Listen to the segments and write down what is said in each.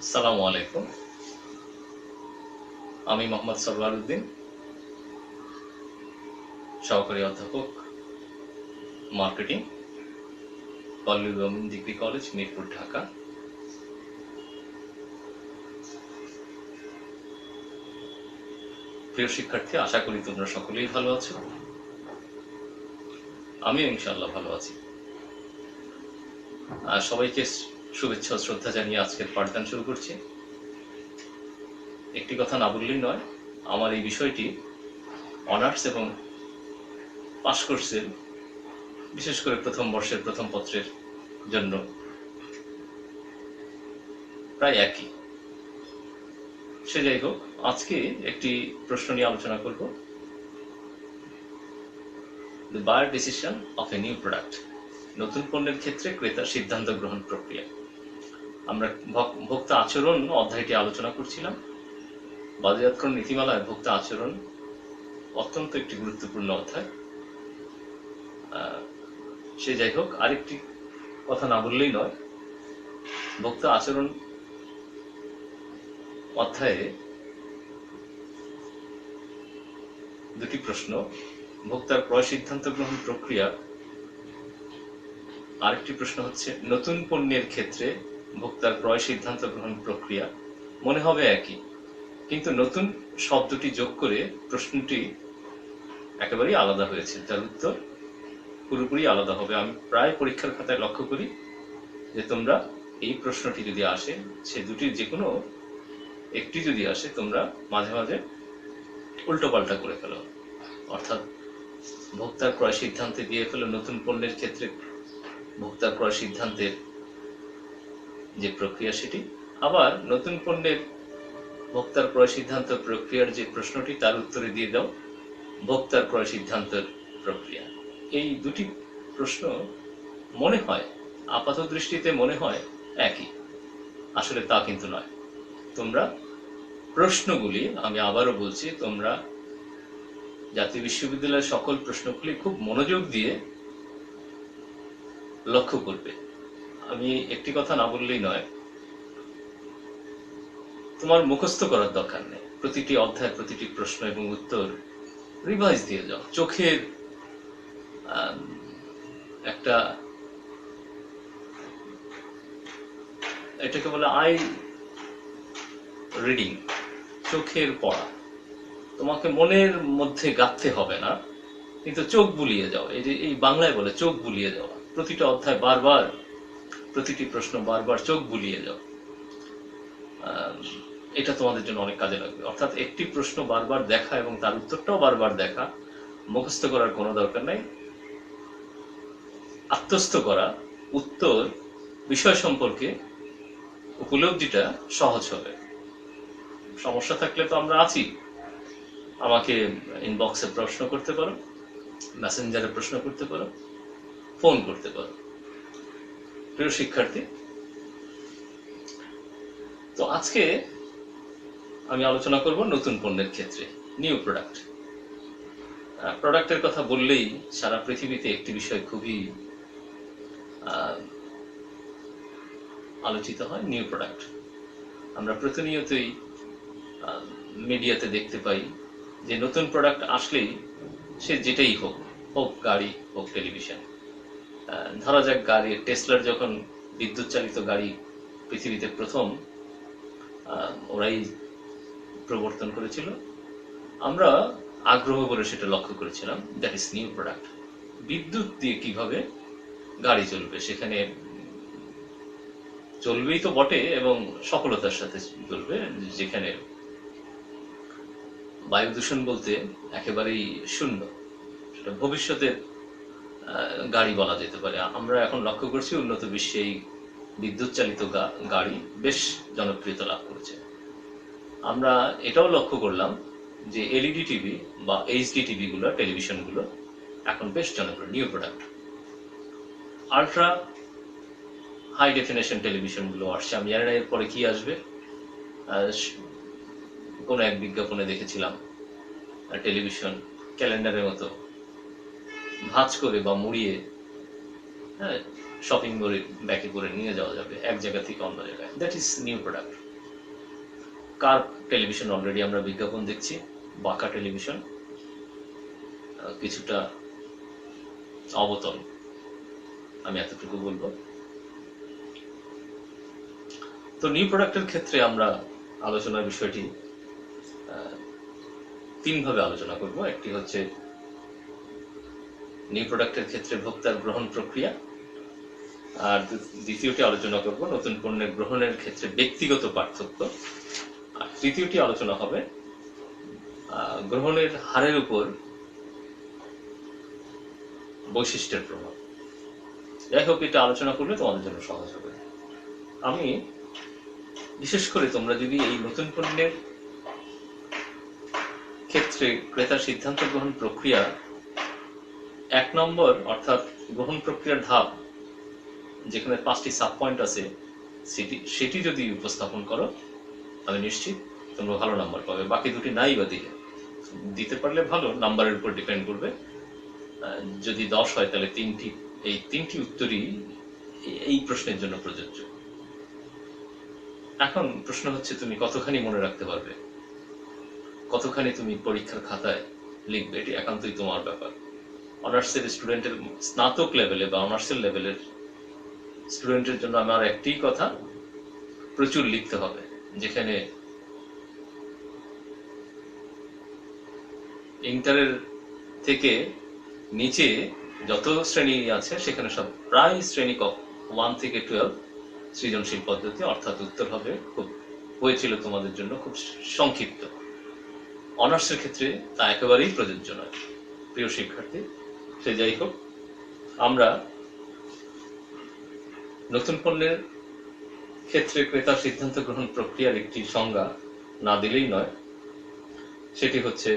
আসসালামু আলাইকুম। আমি মোহাম্মদ সরওয়ার উদ্দিন, সহকারী অধ্যাপক marketing, Pallabi women degree college, Mirpur, Dhaka. প্রিয় শিক্ষার্থী, আশা করি তোমরা সকলেই ভালো আছো। আমিও ইনশাআল্লাহ ভালো আছি। সবাইকে শুভেচ্ছা ও শ্রদ্ধা জানিয়ে আজকের পাঠদান শুরু করছি। একটি কথা না বললেই নয়, আমার এই বিষয়টি অনার্স এবং পাশ কোর্সের, বিশেষ করে প্রথম বর্ষের প্রথম পত্রের জন্য প্রায় একই। সে যাই হোক, আজকে একটি প্রশ্ন নিয়ে আলোচনা করব, the buyer decision of a new product. নতুন পণ্যের ক্ষেত্রে ক্রেতার সিদ্ধান্ত গ্রহণ প্রক্রিয়া। আমরা ভোক্তা আচরণ অধ্যায়টি আলোচনা করছিলাম। বাজারজাতকরণ নীতিমালায় ভোক্তা আচরণ অত্যন্ত একটি গুরুত্বপূর্ণ অধ্যায়। সে যাই হোক, আরেকটি কথা না বললেই নয়, ভোক্তা আচরণ অধ্যায়ে দুটি প্রশ্ন, ভোক্তার ক্রয় সিদ্ধান্ত গ্রহণ প্রক্রিয়া, আরেকটি প্রশ্ন হচ্ছে নতুন পণ্যের ক্ষেত্রে ভোক্তার ক্রয় সিদ্ধান্ত গ্রহণ প্রক্রিয়া। মনে হবে একই, কিন্তু নতুন শব্দটি যোগ করে প্রশ্নটি একেবারেই আলাদা হয়েছে, যার উত্তর পুরোপুরি আলাদা হবে। আমি প্রায় পরীক্ষার খাতায় লক্ষ্য করি যে তোমরা এই প্রশ্নটি যদি আসে, সে দুটির যে কোনো একটি যদি আসে, তোমরা মাঝে মাঝে উল্টো পাল্টা করে ফেলো। অর্থাৎ ভোক্তার ক্রয় সিদ্ধান্তে দিয়ে ফেলো নতুন পণ্যের ক্ষেত্রে ভোক্তার ক্রয় সিদ্ধান্তের যে প্রক্রিয়া সেটি, আবার নতুন পণ্যের ভোক্তার ক্রয় সিদ্ধান্ত প্রক্রিয়ার যে প্রশ্নটি, তার উত্তরে দিয়ে দাও ভোক্তার ক্রয় সিদ্ধান্তের প্রক্রিয়া। এই দুটি প্রশ্ন মনে হয়, আপাত দৃষ্টিতে মনে হয় একই, আসলে তা কিন্তু নয়। তোমরা প্রশ্নগুলি, আমি আবারও বলছি, তোমরা জাতীয় বিশ্ববিদ্যালয়ের সকল প্রশ্নগুলি খুব মনোযোগ দিয়ে লক্ষ্য করবে। আমি একটি কথা না বললেই নয়, তোমার মুখস্থ করার দরকার নেই। প্রতিটি অধ্যায়, প্রতিটি প্রশ্ন এবং উত্তর রিভাইজ দিয়ে যাও। চোখের একটা, এটাকে বলে আই রিডিং, চোখের পড়া। তোমাকে মনের মধ্যে গাঁথতে হবে না, কিন্তু চোখ বুলিয়ে যাও। এই যে এই বাংলায় বলে চোখ বুলিয়ে যাওয়া, প্রতিটা অধ্যায় বারবার, প্রতিটি প্রশ্ন বারবার চোখ বুলিয়ে যাও। এটা তোমাদের জন্য অনেক কাজে লাগবে। অর্থাৎ একটি প্রশ্ন বারবার দেখা এবং তার উত্তরটাও বারবার দেখা, মুখস্থ করার কোনো দরকার নাই। আত্মস্থ করা, উত্তর, বিষয় সম্পর্কে উপলব্ধিটা সহজ হবে। সমস্যা থাকলে তো আমরা আছি, আমাকে ইনবক্সে প্রশ্ন করতে পারো, মেসেঞ্জারে প্রশ্ন করতে পারো, ফোন করতে পারো। প্রিয় শিক্ষার্থী, তো আজকে আমি আলোচনা করব নতুন পণ্যের ক্ষেত্রে, নিউ প্রোডাক্ট। প্রোডাক্টের কথা বললেই সারা পৃথিবীতে একটি বিষয় খুবই আলোচিত হয়, নিউ প্রোডাক্ট। আমরা প্রতিনিয়তই মিডিয়াতে দেখতে পাই যে নতুন প্রোডাক্ট আসলেই, সে যেটাই হোক, হোক গাড়ি, হোক টেলিভিশন। ধরা যাক গাড়ি, টেসলার যখন বিদ্যুৎ চালিত গাড়ি পৃথিবীতে প্রথম ওরাই প্রবর্তন করেছিল, আমরা আগ্রহ করে সেটা লক্ষ্য করেছিলাম, দ্যাট ইজ নিউ প্রোডাক্ট। বিদ্যুৎ দিয়ে কিভাবে গাড়ি চলবে, সেখানে চলবেই তো বটে এবং সফলতার সাথে চলবে, যেখানে বায়ু দূষণ বলতে একেবারেই শূন্য। সেটা ভবিষ্যতের গাড়ি বলা যেতে পারে। আমরা এখন লক্ষ্য করছি উন্নত বিশ্বে এই বিদ্যুৎ চালিত গাড়ি বেশ জনপ্রিয়তা লাভ করেছে। আমরা এটাও লক্ষ্য করলাম যে এলইডি টিভি বা এইচডি টিভিগুলো, টেলিভিশনগুলো এখন বেশ জনপ্রিয়, new product. Ultra high definition টেলিভিশনগুলো আসছে, আমি জানি না এরপরে কি আসবে। কোনো এক বিজ্ঞাপনে দেখেছিলাম টেলিভিশন ক্যালেন্ডারের মতো ভাঁজ করে বা মুড়িয়ে শপিং করে ব্যাগে করে নিয়ে যাওয়া যাবে এক জায়গা থেকে অন্য জায়গায়। That is new product. Car television already আমরা বিজ্ঞাপন দেখছি, বাঁকা টেলিভিশন, কিছুটা অবতল, আমি এতটুকু বলবো। তো নিউ প্রোডাক্টের ক্ষেত্রে আমরা আলোচনার বিষয়টি তিনভাবে আলোচনা করব। একটি হচ্ছে নিউ প্রোডাক্টের ক্ষেত্রে ভোক্তার গ্রহণ প্রক্রিয়া, আর দ্বিতীয়টি আলোচনা করব নতুন পণ্যের গ্রহণের ক্ষেত্রে ব্যক্তিগত পার্থক্য, আর তৃতীয়টি আলোচনা হবে গ্রহণের হারের উপর বৈশিষ্ট্যের প্রভাব। যাই হোক, এটা আলোচনা করলে তোমাদের জন্য সহজ হবে। আমি বিশেষ করে তোমরা যদি এই নতুন পণ্যের ক্ষেত্রে ক্রেতার সিদ্ধান্ত গ্রহণ প্রক্রিয়া 1 নম্বর অর্থাৎ গ্রহণ প্রক্রিয়ার ধাপ, যেখানে 5টি সাব পয়েন্ট আছে, সেটি যদি উপস্থাপন করো, আমি নিশ্চিত তোমরা ভালো নাম্বার পাবে। বাকি দুটি নাই বা দিতে পারলে ভালো, নাম্বারের উপর ডিপেন্ড করবে। যদি 10 হয় তাহলে এই তিনটি উত্তরই এই প্রশ্নের জন্য প্রযোজ্য। এখন প্রশ্ন হচ্ছে তুমি কতখানি মনে রাখতে পারবে, কতখানি তুমি পরীক্ষার খাতায় লিখবে, এটি একান্তই তোমার ব্যাপার। অনার্সের স্টুডেন্টের, স্নাতক লেভেলে বা অনার্সের লেভেলের স্টুডেন্টের জন্য আমার একটাই কথা, প্রচুর লিখতে হবে। যেখানে ইন্টারের থেকে নিচে যত শ্রেণী আছে সেখানে সব প্রায় শ্রেণী 1 থেকে 12 সৃজনশীল পদ্ধতি, অর্থাৎ উত্তর হবে হয়েছিল তোমাদের জন্য খুব সংক্ষিপ্ত। অনার্সের ক্ষেত্রে তা একেবারেই প্রযোজ্য নয় প্রিয় শিক্ষার্থী। সে যাই হোক, আমরা নতুন পণ্যের ক্ষেত্রে ক্রেতার সিদ্ধান্ত গ্রহণ প্রক্রিয়ার একটি সংজ্ঞা না দিলেই নয়। সেটি হচ্ছে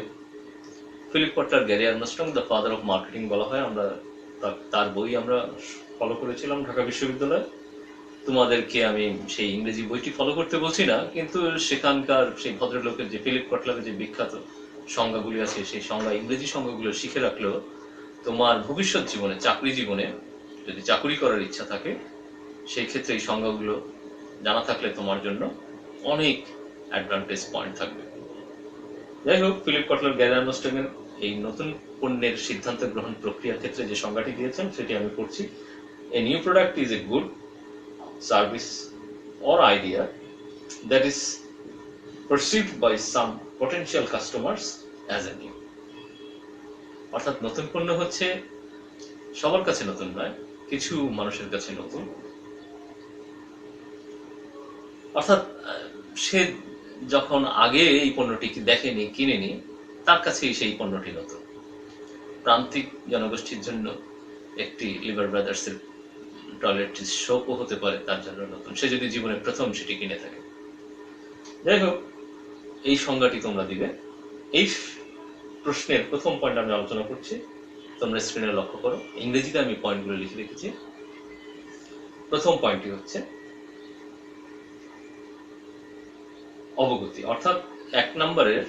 Philip Kotler, Gary Armstrong, the father of marketing বলা হয়। আমরা তার বই আমরা ফলো করেছিলাম ঢাকা বিশ্ববিদ্যালয়ে। তোমাদেরকে আমি সেই ইংরেজি বইটি ফলো করতে বলছি না, কিন্তু সেখানকার সেই ভদ্রলোকের যে ফিলিপ কটলারের যে বিখ্যাত সংজ্ঞাগুলি আছে, সেই সংজ্ঞা, ইংরেজি সংজ্ঞাগুলো শিখে রাখলেও তোমার ভবিষ্যৎ জীবনে, চাকরি জীবনে যদি চাকরি করার ইচ্ছা থাকে, সেই ক্ষেত্রে এই সংজ্ঞাগুলো জানা থাকলে তোমার জন্য অনেক অ্যাডভান্টেজ পয়েন্ট থাকবে। যাই হোক, ফিলিপ কটলার, গ্যারি আর্মস্ট্রং এর এই নতুন পণ্যের সিদ্ধান্ত গ্রহণ প্রক্রিয়ার ক্ষেত্রে যে সংজ্ঞাটি দিয়েছেন সেটি আমি পড়ছি। এ new product is a good service or idea that is perceived by some potential customers as a new. অর্থাৎ নতুন পণ্য হচ্ছে সবার কাছে নতুন নয়, কিছু মানুষের কাছে নতুন। অর্থাৎ সে যখন আগে এই পণ্যটি দেখেনি, কিনেনি, তার কাছেই সেই পণ্যটি নতুন। প্রান্তিক জনগোষ্ঠীর জন্য একটি লিভার ব্রাদার্সের টয়লেট সোপও হতে পারে তার জন্য নতুন, সে যদি জীবনে প্রথম সেটি কিনে থাকে। যাই হোক, এই সংজ্ঞাটি তোমরা দিবে। এই প্রশ্নের প্রথম পয়েন্ট আমি আলোচনা করছি, তোমরা স্ক্রিনে লক্ষ্য করো, ইংরেজিতে আমি পয়েন্টগুলো লিখে রেখেছি। প্রথম পয়েন্টটি হচ্ছে অবগতি, অর্থাৎ 1 নম্বরের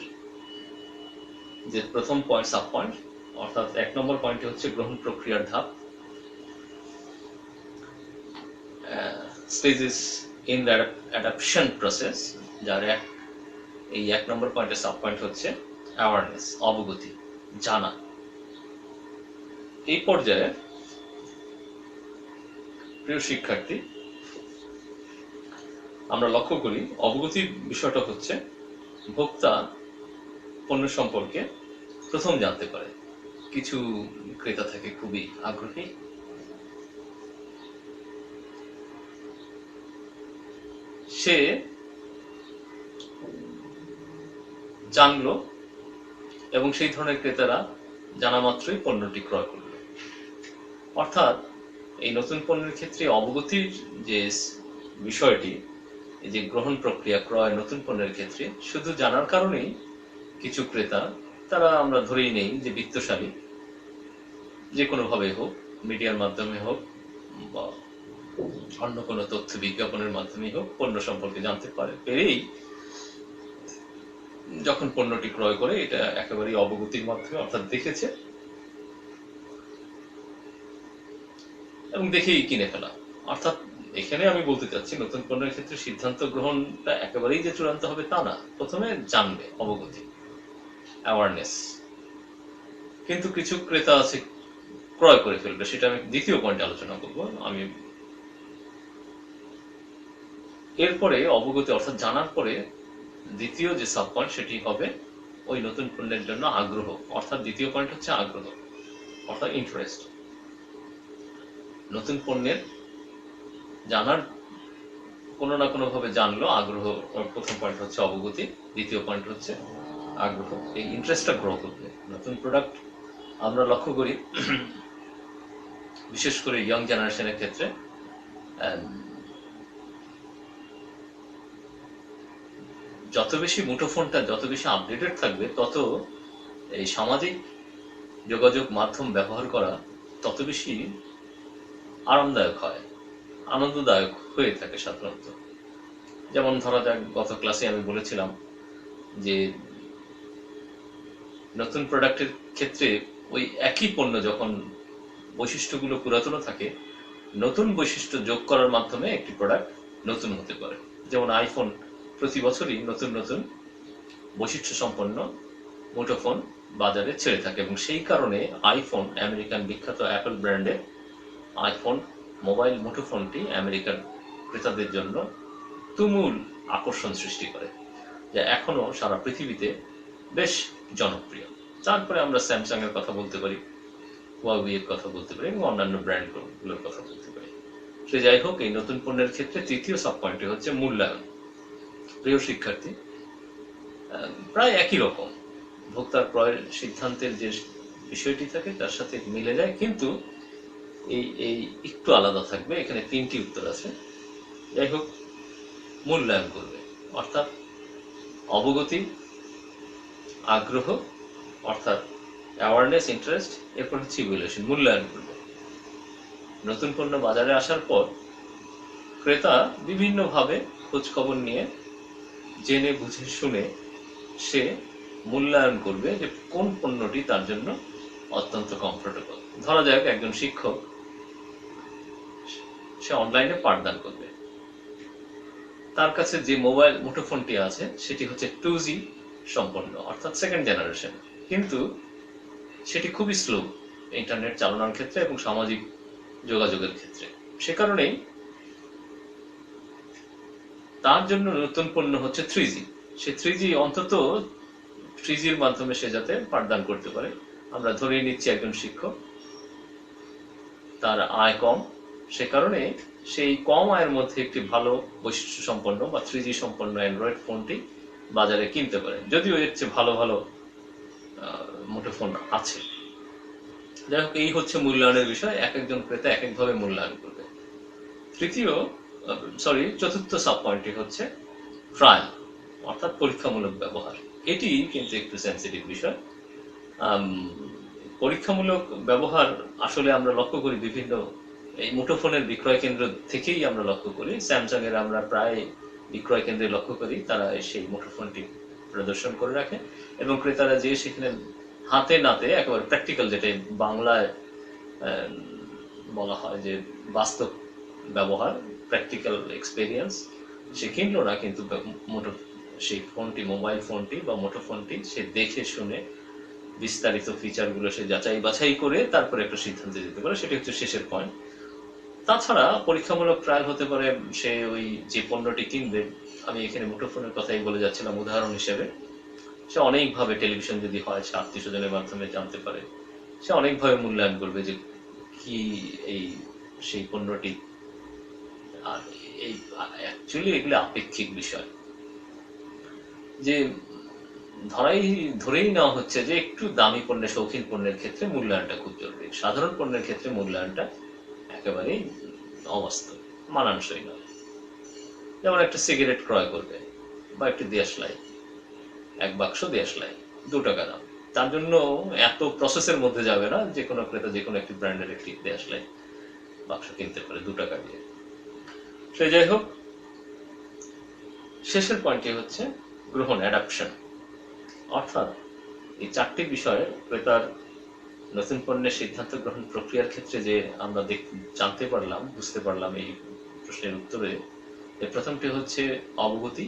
যে প্রথম পয়েন্ট, সাব পয়েন্ট, অর্থাৎ 1 নম্বর পয়েন্টটি হচ্ছে গ্রহণ প্রক্রিয়ার ধাপ, stages in the adaptation process, যার এই 1 নম্বর পয়েন্টের সাব পয়েন্ট হচ্ছে অ্যাওয়ারনেস, অবগতি, জানা। এই পর্যায়ে প্রিয় শিক্ষার্থী, আমরা লক্ষ্য করি অবগতির বিষয়টা হচ্ছে ভোক্তা পণ্য সম্পর্কে প্রথম জানতে পারে। কিছু ক্রেতা থাকে খুবই আগ্রহী, সে জানলো এবং সেই ধরনের ক্রেতারা জানা মাত্রই পণ্যটি ক্রয় করল। অর্থাৎ এই নতুন পণ্যের ক্ষেত্রে অবগতির যে বিষয়টি, এই যে গ্রহণ প্রক্রিয়া, ক্রয় নতুন পণ্যের ক্ষেত্রে শুধু জানার কারণেই কিছু ক্রেতা, তারা আমরা ধরেই নেই যে বিত্তশালী, যে কোনোভাবে হোক, মিডিয়ার মাধ্যমে হোক বা অন্য কোনো তথ্য বিজ্ঞাপনের মাধ্যমে হোক, পণ্য সম্পর্কে জানতে পেরেই যখন পণ্যটি ক্রয় করে, এটা একেবারেই অবগতির মাধ্যমে, অর্থাৎ দেখেছে এবং দেখেই কিনে ফেলা। অর্থাৎ এখানে আমি বলতে চাচ্ছি নতুন পণ্যের ক্ষেত্রে সিদ্ধান্ত গ্রহণটা একেবারেই যে চূড়ান্ত হবে তা না, প্রথমে জানবে, অবগতি, অ্যাওয়ারনেস। কিন্তু কিছু ক্রেতা আছে ক্রয় করে ফেলবে, সেটা আমি দ্বিতীয় পয়েন্টে আলোচনা করব। আমি এরপরে অবগতি অর্থাৎ জানার পরে দ্বিতীয় যে সাব পয়েন্ট সেটি হবে ওই নতুন পণ্যের জন্য আগ্রহ, অর্থাৎ দ্বিতীয় পয়েন্ট হচ্ছে আগ্রহ অর্থাৎ ইন্টারেস্ট। নতুন পণ্যের জানার কোনো না কোনো ভাবে জানলো, আগ্রহ। প্রথম পয়েন্ট হচ্ছে অবগতি, দ্বিতীয় পয়েন্ট হচ্ছে আগ্রহ। এই ইন্টারেস্টটা গ্রো করবে। নতুন প্রোডাক্ট আমরা লক্ষ্য করি বিশেষ করে ইয়ং জেনারেশনের ক্ষেত্রে যত বেশি মুঠোফোনটা যত বেশি আপডেটেড থাকবে, তত এই সামাজিক যোগাযোগ মাধ্যম ব্যবহার করা তত বেশি আরামদায়ক হয়, আনন্দদায়ক হয়ে থাকে সাধারণত। যেমন ধরা যাক, গত ক্লাসে আমি বলেছিলাম যে নতুন প্রোডাক্টের ক্ষেত্রে ওই একই পণ্য যখন বৈশিষ্ট্যগুলো পুরাতন থাকে, নতুন বৈশিষ্ট্য যোগ করার মাধ্যমে একটি প্রোডাক্ট নতুন হতে পারে। যেমন আইফোন প্রতি বছরই নতুন নতুন বৈশিষ্ট্য সম্পন্ন মুঠোফোন বাজারে ছেড়ে থাকে, এবং সেই কারণে আইফোন, আমেরিকান বিখ্যাত অ্যাপল ব্র্যান্ডের আইফোন মোবাইল মুঠোফোনটি আমেরিকার ক্রেতাদের জন্য তুমুল আকর্ষণ সৃষ্টি করে, যা এখনো সারা পৃথিবীতে বেশ জনপ্রিয়। তারপরে আমরা স্যামসাং এর কথা বলতে পারি, হুয়াওয়ে এর কথা বলতে পারি এবং অন্যান্য ব্র্যান্ডগুলোর কথা বলতে পারি। সে যাই হোক, এই নতুন পণ্যের ক্ষেত্রে তৃতীয় সাব পয়েন্টটি হচ্ছে মূল্যায়ন। প্রিয় শিক্ষার্থী, প্রায় একই রকম ভোক্তার ক্রয়ের সিদ্ধান্তের যে বিষয়টি থাকে তার সাথে মিলে যায়, কিন্তু এই একটু আলাদা থাকবে। এখানে তিনটি উত্তর আছে। যাই হোক, মূল্যায়ন করবে অর্থাৎ অবগতি, আগ্রহ অর্থাৎ অ্যাওয়ারনেস, ইন্টারেস্ট, এরপর হচ্ছে ইভ্যালুয়েশন, মূল্যায়ন করবে। নতুন পণ্য বাজারে আসার পর ক্রেতা বিভিন্নভাবে খোঁজ খবর নিয়ে, জেনে বুঝে শুনে সে মূল্যায়ন করবে যে কোন পণ্যটি তার জন্য অত্যন্ত কমফোর্টেবল। ধরা যাক একজন শিক্ষক, সে অনলাইনে পাঠদান করবে। তার কাছে যে মোবাইল মুঠোফোনটি আছে সেটি হচ্ছে 2G সম্পন্ন অর্থাৎ সেকেন্ড জেনারেশন, কিন্তু সেটি খুবই স্লো ইন্টারনেট চালানোর ক্ষেত্রে এবং সামাজিক যোগাযোগের ক্ষেত্রে। সে কারণেই তার জন্য নতুন পণ্য হচ্ছে 3G। সে 3G অন্তত 3Gর মাধ্যমে সে যাতে পাঠদান করতে পারে। আমরা ধরে নিচ্ছি একজন শিক্ষক, তার আয় কম, সে কারণে সেই কম আয়ের মধ্যে একটি ভালো বৈশিষ্ট্য সম্পন্ন বা 3G সম্পন্ন অ্যান্ড্রয়েড ফোনটি বাজারে কিনতে পারে, যদিও এর চেয়ে ভালো ভালো মুঠোফোন আছে। যাই হোক, এই হচ্ছে মূল্যায়নের বিষয়। এক একজন ক্রেতা এক একভাবে মূল্যায়ন করবে। চতুর্থ সাব পয়েন্টটি হচ্ছে ট্রায়াল অর্থাৎ পরীক্ষামূলক ব্যবহার। এটি কিন্তু একটু সেন্সিটিভ বিষয়। পরীক্ষামূলক ব্যবহার আসলে আমরা লক্ষ্য করি বিভিন্ন এই মুঠোফোনের বিক্রয় কেন্দ্র থেকেই আমরা লক্ষ্য করি। স্যামসাং এর আমরা প্রায় বিক্রয় কেন্দ্রে লক্ষ্য করি, তারা সেই মুঠোফোনটি প্রদর্শন করে রাখে এবং ক্রেতারা যে সেখানে হাতে নাতে একেবারে প্র্যাকটিক্যাল, যেটা বাংলায় বলা হয় যে বাস্তব ব্যবহার, প্র্যাকটিক্যাল এক্সপেরিয়েন্স, সে কিনলো না, কিন্তু সেই ফোনটি, মোবাইল ফোনটি বা মুঠোফোনটি সে দেখে শুনে বিস্তারিত ফিচারগুলো সে যাচাই বাছাই করে তারপরে একটা সিদ্ধান্তে যেতে পারে। সেটি হচ্ছে শেষের পয়েন্ট। তাছাড়া পরীক্ষামূলক ট্রায়াল হতে পারে সে ওই যে পণ্যটি কিনবে, আমি এখানে মুঠোফোনের কথাই বলে যাচ্ছিলাম উদাহরণ হিসেবে, সে অনেকভাবে, টেলিভিশন যদি হয় সে আত্মীয় স্বজনের মাধ্যমে জানতে পারে, সে অনেকভাবে মূল্যায়ন করবে যে কি এই সেই পণ্যটি। আর এই অ্যাকচুয়ালি এগুলো আপেক্ষিক বিষয়, যে ধরেই নেওয়া হচ্ছে যে একটু দামি পণ্যের, শৌখিন পণ্যের ক্ষেত্রে মূল্যায়নটা খুব জরুরি, সাধারণ পণ্যের ক্ষেত্রে মূল্যায়নটা একেবারেই অবাস্তব, মানানসই নয়। যেমন একটা সিগারেট ক্রয় করবে বা একটি দেশলাই, এক বাক্স দেশলাই, 2 টাকা দাম, তার জন্য এত প্রসেসের মধ্যে যাবে না যে কোনো ক্রেতা যে কোনো একটি ব্র্যান্ডের একটি দেশলাই বাক্স কিনতে পারে 2 টাকা দিয়ে। সে যাই হোক, শেষের পয়েন্টটি হচ্ছে গ্রহণ, অ্যাডাপশন। অর্থাৎ এই 4টি বিষয়ে ক্রেতার নতুন পণ্যের সিদ্ধান্ত গ্রহণ প্রক্রিয়ার ক্ষেত্রে যে আমরা জানতে পারলাম, বুঝতে পারলাম এই প্রশ্নের উত্তরে এর প্রথমটি হচ্ছে অবগতি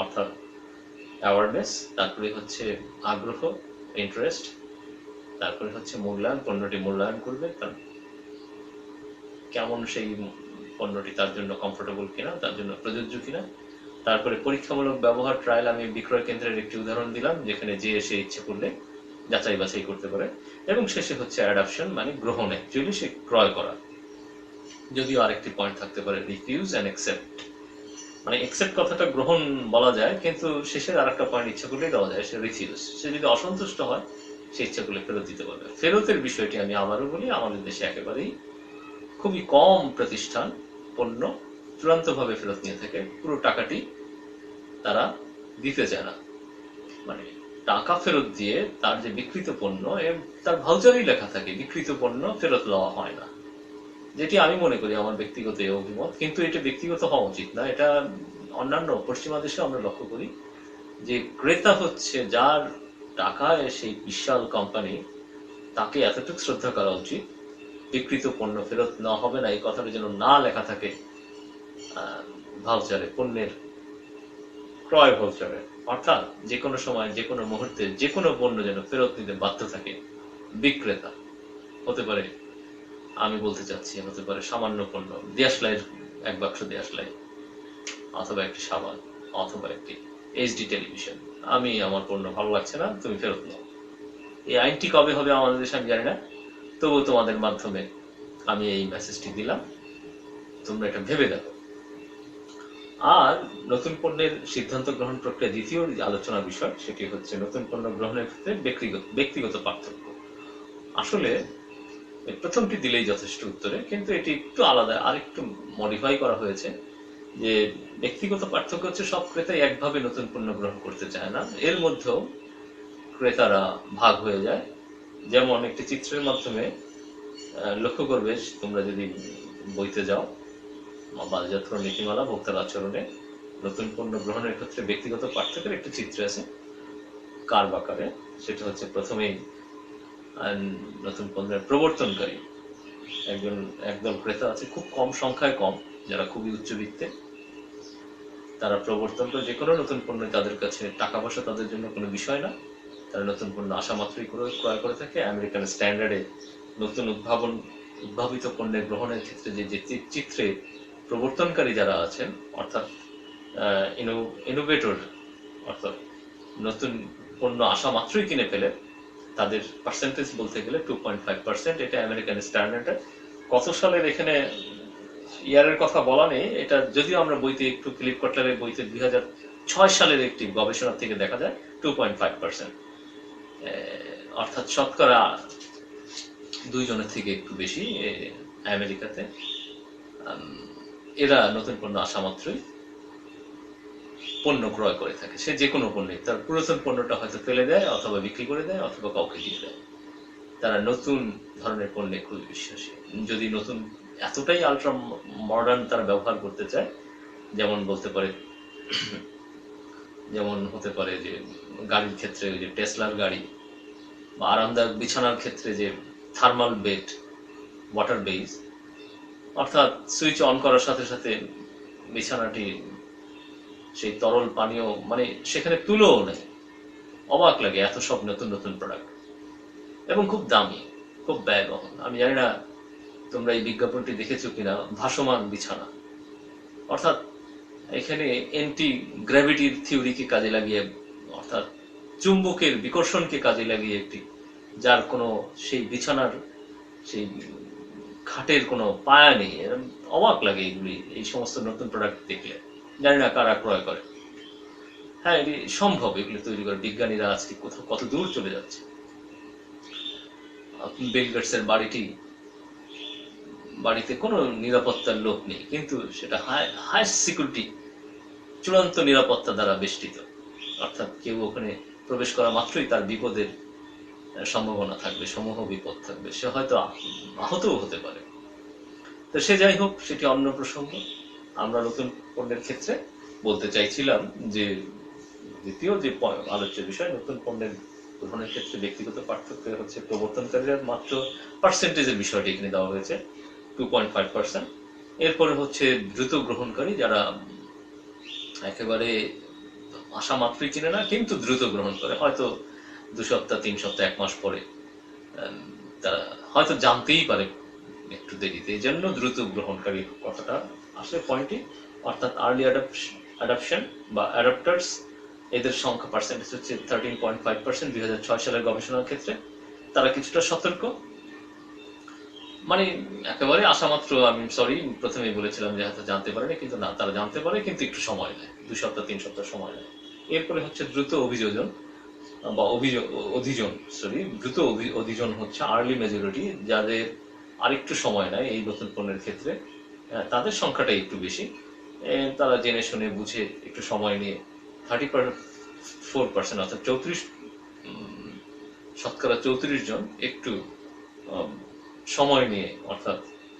অর্থাৎ অ্যাওয়ারনেস, তারপরে হচ্ছে আগ্রহ ইন্টারেস্ট, তারপরে হচ্ছে মূল্যায়ন, পণ্যটি মূল্যায়ন করবে তার কেমন সেই পণ্যটি তার জন্য কমফোর্টেবল কিনা, তার জন্য প্রযোজ্য কিনা, তারপরে পরীক্ষামূলক ব্যবহার ট্রায়াল, আমি বিক্রয় কেন্দ্রের একটি উদাহরণ দিলাম যেখানে যে এসে ইচ্ছে করলে যাচাই বাছাই করতে পারে, এবং শেষে হচ্ছে অ্যাডাপশন মানে গ্রহণ, অ্যাকচুয়ালি সে ক্রয় করা। যদিও আরেকটি পয়েন্ট থাকতে পারে রিফিউজ অ্যান্ড অ্যাকসেপ্ট, মানে অ্যাকসেপ্ট কথাটা গ্রহণ বলা যায়, কিন্তু শেষের আর একটা পয়েন্ট ইচ্ছা করলেই দেওয়া যায়, সে রিফিউজ, সে যদি অসন্তুষ্ট হয় সে ইচ্ছা করলে ফেরত দিতে পারবে। ফেরতের বিষয়টি আমি আবারও বলি, আমাদের দেশে একেবারেই খুবই কম প্রতিষ্ঠান পণ্য চূড়ান্তভাবে ফেরত নিয়ে থাকে, পুরো টাকাটি তারা দিতে চায় না, মানে টাকা ফেরত দিয়ে তার যে বিকৃত পণ্য তার ভাউচারেই লেখা থাকে বিকৃত পণ্য ফেরত লওয়া হয় না, যেটি আমি মনে করি আমার ব্যক্তিগত এই অভিমত, কিন্তু এটা ব্যক্তিগত হওয়া উচিত না। এটা অন্যান্য পশ্চিমা দেশে আমরা লক্ষ্য করি যে ক্রেতা হচ্ছে যার টাকায় সেই বিশাল কোম্পানি, তাকে এতটুকু শ্রদ্ধা করা উচিত বিকৃত পণ্য ফেরত নেওয়া হবে না এই কথাটা যেন না লেখা থাকে ভাউচারে, পণ্যের ক্রয় ভাউচারে, অর্থাৎ যে কোনো সময় যে কোনো মুহূর্তে যে কোনো পণ্য যেন ফেরত নিতে বাধ্য থাকে বিক্রেতা। হতে পারে, আমি বলতে চাচ্ছি হতে পারে সামান্য পণ্য, দেশলাইয়ের এক বাক্স দেশলাই, অথবা একটি সাবান, অথবা একটি এইচডি টেলিভিশন, আমি আমার পণ্য ভালো লাগছে না, তুমি ফেরত নাও। এই আইনটি কবে হবে আমাদের দেশে আমি জানি না, তবুও তোমাদের মাধ্যমে আমি এই মেসেজটি দিলাম, তোমরা এটা ভেবে দেখো। আর নতুন পণ্যের সিদ্ধান্ত গ্রহণ প্রক্রিয়া দ্বিতীয় আলোচনার বিষয়, সেটি হচ্ছে নতুন পণ্য গ্রহণের ক্ষেত্রে ব্যক্তিগত পার্থক্য। আসলে প্রথমটি দিলেই যথেষ্ট উত্তরে, কিন্তু এটি একটু আলাদা, আর একটু মডিফাই করা হয়েছে, যে ব্যক্তিগত পার্থক্য হচ্ছে সব ক্রেতাই একভাবে নতুন পণ্য গ্রহণ করতে চায় না, এর মধ্যেও ক্রেতারা ভাগ হয়ে যায়। যেমন একটি চিত্রের মাধ্যমে লক্ষ্য করবে তোমরা যদি বইতে যাও, বাজারজাত নীতিমালা ভোক্তার আচরণে নতুন পণ্য গ্রহণের ক্ষেত্রে ব্যক্তিগত পার্থক্যের একটি চিত্র আছে কার্ভ আকারে। সেটা হচ্ছে প্রথমেই নতুন পণ্যের প্রবর্তনকারী একদল ক্রেতা আছে, খুব কম সংখ্যায়, কম, যারা খুবই উচ্চবিত্তে, তারা প্রবর্তন করে যে কোনো নতুন পণ্য, তাদের কাছে টাকা পয়সা তাদের জন্য কোনো বিষয় না, তারা নতুন পণ্য আশা মাত্রই ক্রয় করে থাকে। আমেরিকান স্ট্যান্ডার্ডে নতুন উদ্ভাবিত পণ্যের গ্রহণের ক্ষেত্রে যে চিত্রে প্রবর্তনকারী যারা আছেন, অর্থাৎ ইনোভেটর, অর্থাৎ নতুন পণ্য আশা মাত্রই কিনে ফেলে, তাদের পার্সেন্টেজ বলতে গেলে 2.5%, এটা আমেরিকান স্ট্যান্ডার্ডের। কত সালের এখানে ইয়ারের কথা বলা নেই, এটা যদিও আমরা বইতে একটু ফিলিপ কটলারের বইতে 2006 সালের একটি গবেষণা থেকে দেখা যায় 2.5%, অর্থাৎ শতকরা 2 জনের থেকে একটু বেশি আমেরিকাতে এরা নতুন পণ্য আসা মাত্রই পণ্য ক্রয় করে থাকে। সে যে কোনো পণ্যে, তার পুরাতন পণ্যটা হয়তো ফেলে দেয়, অথবা বিক্রি করে দেয়, অথবা কাউকে দিয়ে দেয়। তারা নতুন ধরনের পণ্যে খুবই বিশ্বাসী। যদি নতুন এতটাই আলট্রা মডার্ন তারা ব্যবহার করতে চায়, যেমন বলতে পারে, যেমন হতে পারে যে গাড়ির ক্ষেত্রে ওই যে টেসলার গাড়ি, বা আরামদায়ক বিছানার ক্ষেত্রে যে থার্মাল বেড, ওয়াটার বেজ, অর্থাৎ সুইচ অন করার সাথে সাথে বিছানাটি সেই তরল পানীয়, মানে সেখানে তুলোও নেই। অবাক লাগে, এত সব নতুন নতুন প্রোডাক্ট, এবং খুব দামি, খুব ব্যয়বহুল। আমি জানি না তোমরা এই বিজ্ঞাপনটি দেখেছো কিনা, ভাসমান বিছানা, অর্থাৎ এখানে এন্টি গ্র্যাভিটির থিওরিকে কাজে লাগিয়ে, অর্থাৎ চুম্বকের বিকর্ষণকে কাজে লাগিয়ে একটি, যার কোনো সেই বিছানার সেই খাটের কোনো পায়া নেই। অবাক লাগে এগুলি, এই সমস্ত নতুন প্রোডাক্ট দেখলে। জানি না কারা ক্রয় করে। হ্যাঁ, এটি সম্ভব, এগুলি তৈরি করে বিজ্ঞানীরা আজকে কোথাও কত দূর চলে যাচ্ছে। বিল গেটসের বাড়িতে কোনো নিরাপত্তার লোক নেই, কিন্তু সেটা হাইস্ট সিকিউরিটি, চূড়ান্ত নিরাপত্তা দ্বারা বেষ্টিত, অর্থাৎ কেউ ওখানে প্রবেশ করা মাত্রই তার বিপদের সম্ভাবনা থাকবে, সমূহ বিপদ থাকবে, সে হয়তো আহতও হতে পারে। তো সে যাই হোক, সেটি অন্য প্রসঙ্গ। আমরা নতুন পণ্যের ক্ষেত্রে বলতে চাইছিলাম যে দ্বিতীয় যে আলোচ্য বিষয়, নতুন পণ্যের গ্রহণের ক্ষেত্রে ব্যক্তিগত পার্থক্য হচ্ছে প্রবর্তনকারীরা মাত্র পার্সেন্টেজের বিষয়টি এখানে দেওয়া হয়েছে 2.5%, এরপরে হচ্ছে দ্রুত গ্রহণকারী, যারা একেবারে আশা মাত্রই কিনে না কিন্তু দ্রুত গ্রহণ করে, হয়তো 2 সপ্তাহ 3 সপ্তাহ 1 মাস পরে তারা হয়তো জানতেই পারে একটু দেরিতে, এই জন্য দ্রুত গ্রহণকারী কথাটা আসলে পয়েন্টই। অর্থাৎ আর্লি অ্যাডাপশন বা অ্যাডাপ্টার্স, এদের সংখ্যা পার্সেন্টেজ হচ্ছে 13.5%। 2006 সালের গবেষণার ক্ষেত্রে তারা কিছুটা সতর্ক, মানে একেবারে আশা মাত্র, আমি সরি প্রথমেই বলেছিলাম যে হয়তো জানতে পারে না, কিন্তু না, তারা জানতে পারে কিন্তু একটু সময় নেয়, 2 সপ্তাহ 3 সপ্তাহ সময় নেয়। এরপরে হচ্ছে দ্রুত অভিযোজন বা অধিজন, সরি দ্রুত অধিজন হচ্ছে আর্লি মেজরিটি, যাদের আরেকটু সময় নেয় এই নতুন পণ্যের ক্ষেত্রে, তাদের সংখ্যাটা একটু বেশি। তারা জেনে শুনে বুঝে একটু সময় নিয়ে 34%, অর্থাৎ 34% একটু সময় নিয়ে, অর্থাৎ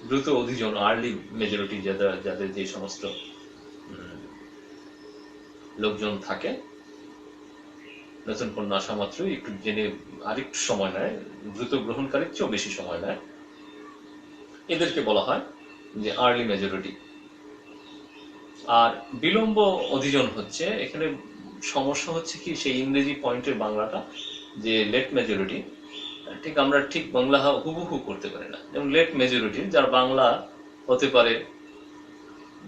দ্রুত অধিজন আর্লি মেজরিটি, যাদের যে সমস্ত লোকজন থাকে, নতুন পণ্য আসা মাত্রই একটু জেনে আরেকটু সময় নেয়, দ্রুত গ্রহণকারীর চেয়েও বেশি সময় নেয়, এদেরকে বলা হয় যে আর্লি মেজরিটি। আর বিলম্ব অধিজন হচ্ছে, এখানে সমস্যা হচ্ছে কি, সেই ইংরেজি পয়েন্টের বাংলাটা যে লেট মেজরিটি, আমরা ঠিক বাংলা হুবহু করতে পারি না। যেমন লেট মেজরিটি, যার বাংলা হতে পারে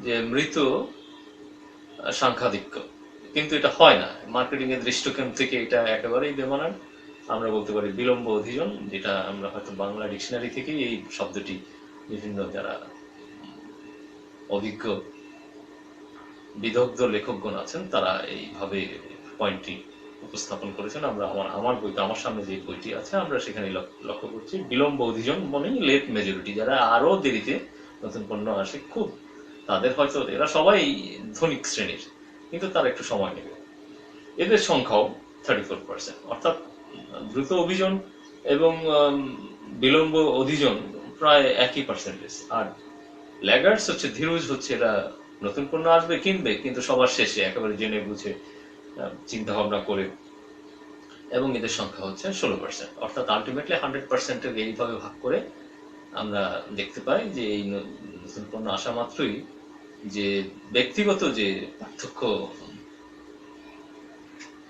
যে মৃত সাংখ্যাধিক্য, কিন্তু এটা হয় না, মার্কেটিং এর দৃষ্টিকোণ থেকে এটা একেবারেই বেমানান। আমরা বলতে পারি বিলম্ব অধিজন, যেটা আমরা হয়তো বাংলা ডিকশনারি থেকেই এই শব্দটি বিভিন্ন যারা অভিজ্ঞ বিদগ্ধ লেখকগণ আছেন তারা এইভাবে পয়েন্টটি উপস্থাপন করেছেন। আমরা আমার বইতে, আমার সামনে যে বইটি আছে, আমরা সেখানে লক্ষ্য করছি বিলম্ব অধিজন মানে লেট মেজরিটি, যারা আরো দেরিতে নতুন পণ্য আসে, খুব তাদের হয়তো, এরা সবাই ধনিক শ্রেণীর, কিন্তু তারা একটু সময় নেবে, এদের সংখ্যাও 34%। অর্থাৎ দ্রুত অভিযোজন এবং বিলম্ব অধিজন প্রায় একই পার্সেন্টেজ। আর ল্যাগার্স হচ্ছে ধীরজ, হচ্ছে এরা নতুন পণ্য আসবে কিনবে কিন্তু সবার শেষে একেবারে জেনে বুঝে চিন্তা ভাবনা করে, এবং এদের সংখ্যা হচ্ছে 16%। অর্থাৎ আলটিমেটলি 100%-এর এইভাবে ভাগ করে আমরা দেখতে পাই যে এই নতুন পণ্য আসা মাত্রই যে ব্যক্তিগত যে পার্থক্য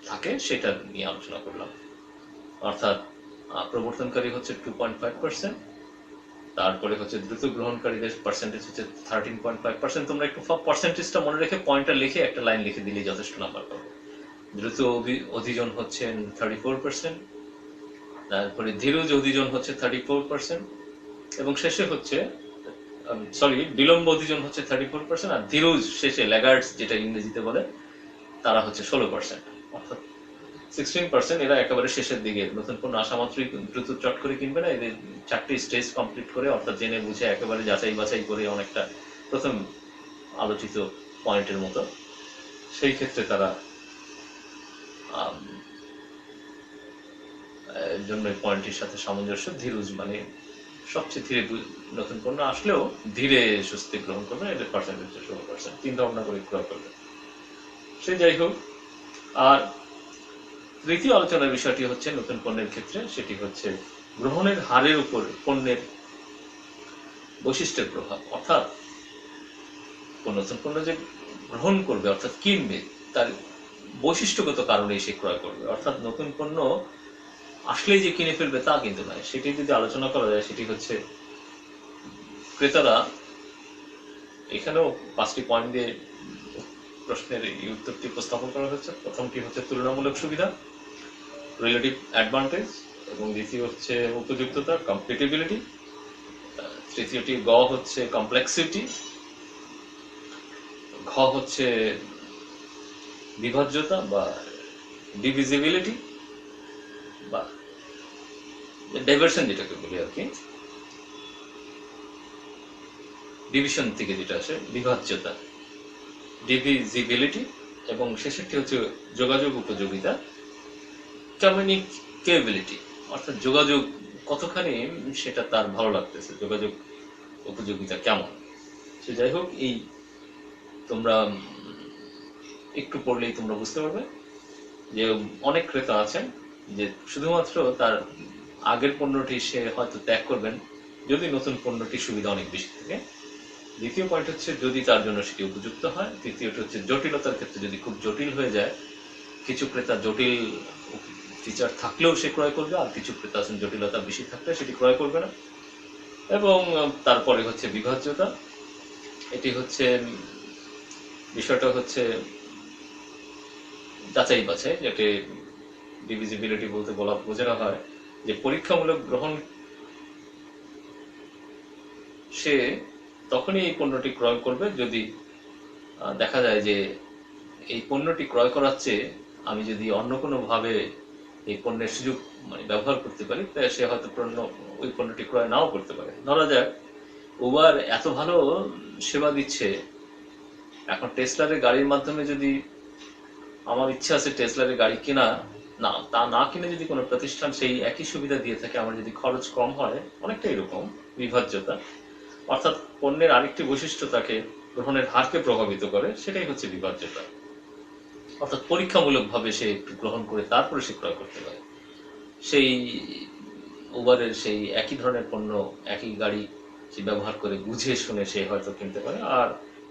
থাকে সেটা নিয়ে আলোচনা করলাম। অর্থাৎ প্রবর্তনকারী হচ্ছে 2.5%, তারপরে হচ্ছে দ্রুত গ্রহণকারীদের পার্সেন্টেজ হচ্ছে 13.5%। তোমরা একটু পার্সেন্টেজটা মনে রেখে পয়েন্টটা লিখে একটা লাইন লিখে দিলেই যথেষ্ট নাম্বার পাবে। দ্রুত অধিজন হচ্ছে 34%, তারপরে ধীরজ অধিজন হচ্ছে 34%, এবং শেষে হচ্ছে সরি বিলম্ব অধিজন হচ্ছে 34%, আর ধীরজ শেষে ল্যাগার্ডস যেটা ইংরেজিতে বলে তারা হচ্ছে 16%। অর্থাৎ 16% এরা একেবারে শেষের দিকে, নতুন পণ্য আসা মাত্রই দ্রুত চট করে কিনবে না, এদের 4টি স্টেজ কমপ্লিট করে, অর্থাৎ জেনে বুঝে একেবারে যাচাই বাছাই করে, অনেকটা প্রথম আলোচিত পয়েন্টের মতো, সেই ক্ষেত্রে তারা জন্য পয়েন্টের সাথে সামঞ্জস্য। ধীরজ মানে সবচেয়ে ধীরে নতুন পণ্য আসলেও ধীরে সুস্থে গ্রহণ করবে, এদের পার্সেন্টেজ 16%, চিন্তা ভাবনা করে ক্রয় করবে। সে যাই হোক, আর তৃতীয় আলোচনার বিষয়টি হচ্ছে নতুন পণ্যের ক্ষেত্রে, সেটি হচ্ছে গ্রহণের হারের উপর পণ্যের বৈশিষ্ট্যের প্রভাব। অর্থাৎ নতুন পণ্য যে গ্রহণ করবে অর্থাৎ কিনবে, তার বৈশিষ্ট্যগত কারণে সে ক্রয় করবে। অর্থাৎ নতুন পণ্য আসলেই যে কিনে ফেলবে তা কিন্তু নয়। সেটি যদি আলোচনা করা যায়, সেটি হচ্ছে ক্রেতারা, এখানেও 5টি পয়েন্ট দিয়ে প্রশ্নের এই উত্তরটি উপস্থাপন করা হচ্ছে। প্রথমটি হচ্ছে তুলনামূলক সুবিধা, রিলেটিভ অ্যাডভান্টেজ, এবং দ্বিতীয় হচ্ছে উপযুক্ততা, কম্পিটিবিলিটি, তৃতীয়টি গ হচ্ছে কমপ্লেক্সিটি, ঘ হচ্ছে বিভাজ্যতা বা ডিভিজিবিলিটি বা ডাইভার্সন যেটাকে বলি আর কি, ডিভিশন থেকে যেটা আসে বিভাজ্যতা, ডিভিজিবিলিটি, এবং শেষেরটি হচ্ছে যোগাযোগ উপযোগিতা, কমিউনিকেবিলিটি, অর্থাৎ যোগাযোগ কতখানি সেটা তার ভালো লাগতেছে, যোগাযোগ উপযোগিতা কেমন। সে যাই হোক, এই তোমরা একটু পড়লেই তোমরা বুঝতে পারবে যে অনেক ক্রেতা আছেন যে শুধুমাত্র তার আগের পণ্যটি সে হয়তো ত্যাগ করবেন যদি নতুন পণ্যটির সুবিধা অনেক বেশি থাকে, দ্বিতীয় পয়েন্ট হচ্ছে যদি তার জন্য সেটি উপযুক্ত হয়। তৃতীয়টা হচ্ছে জটিলতার ক্ষেত্রে যদি খুব জটিল হয়ে যায়, কিছু ক্রেতা জটিল ফিচার থাকলেও সে ক্রয় করবে, আর কিছু ক্রেতা আছেন জটিলতা বেশি থাকলে সেটি ক্রয় করবে না। এবং তারপরে হচ্ছে বিভাজ্যতা। এটি হচ্ছে বিষয়টা হচ্ছে যাচাই বাছাই, যেটি ডিভিজিবিলিটি বলতে বোঝানো হয় যে পরীক্ষামূলক গ্রহণ সে তখনই এই পণ্যটি ক্রয় করবে যদি দেখা যায় যে এই পণ্যটি ক্রয় করার চেয়ে আমি যদি অন্য কোনোভাবে এই পণ্যের সুযোগ ব্যবহার করতে পারি, তাই সে হয়তো ওই পণ্যটি ক্রয় নাও করতে পারে। ধরা যাক উবার এত ভালো সেবা দিচ্ছে, এখন টেসলারের গাড়ির মাধ্যমে যদি আমার ইচ্ছা আছে টেসলারের গাড়ি কেনা, না তা না কিনে যদি কোনো প্রতিষ্ঠান সেই একই সুবিধা দিয়ে থাকে, আমার যদি খরচ কম হয়, অনেকটা এরকম বিভাজ্যতা। অর্থাৎ পণ্যের আরেকটি বৈশিষ্ট্য তাকে গ্রহণের হারকে প্রভাবিত করে, সেটাই হচ্ছে বিভাজ্যতা। অর্থাৎ পরীক্ষামূলকভাবে সে একটু গ্রহণ করে তারপরে সে ক্রয় করতে পারে। সেই উবারের সেই একই ধরনের পণ্য, একই গাড়ি সে ব্যবহার করে বুঝে শুনে সে হয়তো কিনতে পারে। আর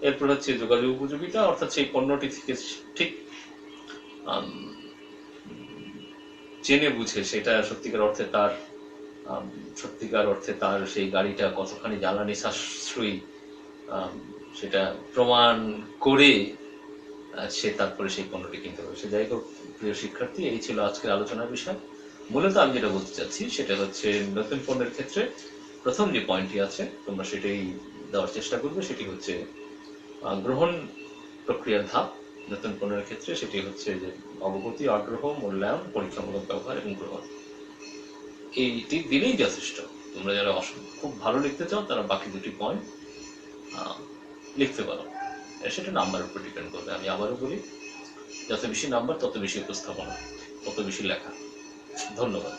এরপর হচ্ছে যোগাযোগ উপযোগিতা, অর্থাৎ সেই পণ্যটি থেকে ঠিক জেনে বুঝে সেটা সত্যিকার অর্থে তার সেই গাড়িটা কতখানি জ্বালানি সাশ্রয়ী সেটা প্রমাণ করে সে তারপরে সেই পণ্যটি কিনতে পারে। সে যাই হোক, প্রিয় শিক্ষার্থী, এই ছিল আজকের আলোচনার বিষয়। মূলত আমি যেটা বলতে চাচ্ছি সেটা হচ্ছে নতুন পণ্যের ক্ষেত্রে প্রথম যে পয়েন্টটি আছে তোমরা সেটাই দেওয়ার চেষ্টা করবে। সেটি হচ্ছে গ্রহণ প্রক্রিয়ার ধাপ। নতুন পণ্যের ক্ষেত্রে সেটি হচ্ছে যে অবগতি, আগ্রহ, মূল্যায়ন, পরীক্ষামূলক ব্যবহার এবং গ্রহণ। এইটি দিলেই যথেষ্ট। তোমরা যারা খুব ভালো লিখতে চাও তারা বাকি দুটি পয়েন্ট লিখতে পারো। সেটা নাম্বারের উপর ডিপেন্ড করবে। আমি আবারও বলি, যত বেশি নাম্বার তত বেশি উপস্থাপনা, তত বেশি লেখা। ধন্যবাদ।